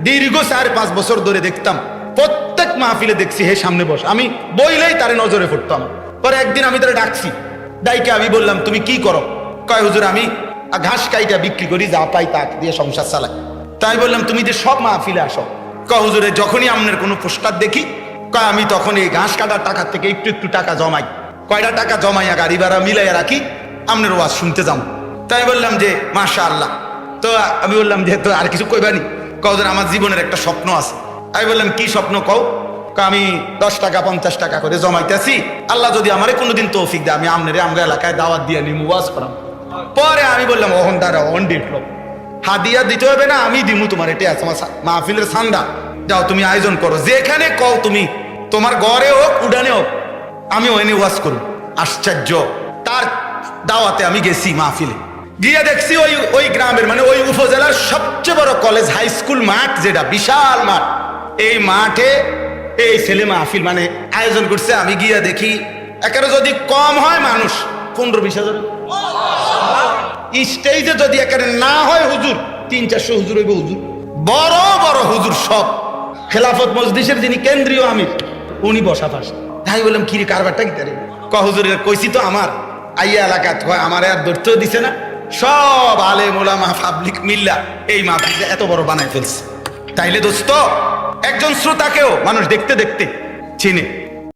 দীর্ঘ 4-5 বছর ধরে দেখতাম, প্রত্যেক মাহফিলে দেখছি হে সামনে বস, আমি বইলেই তারে নজরে পড়তাম। পরে একদিন আমি তারে ডাকছি, ডাইকে আমি বললাম তুমি কি করো? কয় হুজুর আমি ঘাস কাইটা বিক্রি করি, যা পাই তা দিয়ে সংসার চালাই। তাই বললাম তুমি যে সব মাহফিলে আসো? কয় হুজুরে যখনই আপনার কোনো পোস্টার দেখি, কয় আমি তখন এই ঘাস কাটার টাকা থেকে একটু একটু টাকা জমাই, কয়টা টাকা জমাইয়া গাড়ি ভাড়া মিলাইয়া রাখি, আপনার ওয়াজ শুনতে যাও। তাই বললাম যে মাশাআল্লাহ। তো আমি বললাম যে তো আর কিছু কইবানি? কও যে আমার জীবনের একটা স্বপ্ন আছে। আমি বললাম কি স্বপ্ন কও? আমি 10 টাকা 50 টাকা করে জমাইতেছি, আল্লাহ যদি আমারে কোনোদিন তৌফিক দেয় আমি আমনের আমরা এলাকায় দাওয়াত দিয়ে নিমু, ওয়াজ করাম। পরে আমি বললাম ওহন দাঁড়া, অন ডিটল হাদিয়া দিতে হবে না, আমি দিমু তোমার, এটা আছে আমার মাহফিলের সান্দা, যাও তুমি আয়োজন করো, যেখানে কও তুমি, তোমার ঘরে হোক উডানে হোক, আমি ওখানে ওয়াজ করব। আশ্চর্য, তার দাওয়াতে আমি গেছি মাহফিলে, গিয়ে দেখছি ওই গ্রামের মানে ওই উপজেলার সবচেয়ে বড় কলেজ হাই স্কুল মাঠ, যেটা বিশাল মাঠ, এই মাঠে এই ছেলে মাহফিল মানে আয়োজন করছে। আমি গিয়া দেখি একেবারে যদি কম হয় মানুষ 15-20 হাজার, স্টেজে যদি একেবারে না হয় হুজুর 300-400 হুজুর হইব, হুজুর বড় বড় হুজুর সব, খেলাফত মজলিসের যিনি কেন্দ্রীয় আমির উনি বসা পাশে। তাই বললাম কিরে কারবারটা কি তারে? হুজুরের কইছি তো আমার আইয়া এলাকা আমার আর ধরতেও দিছে না, সব আলেম ওলামা পাবলিক মিল্লা এই মাহফিলটা এত বড় বানাই ফেলছে। তাইলে দোস্ত একজন শ্রোতাকেও মানুষ দেখতে দেখতে চিনে।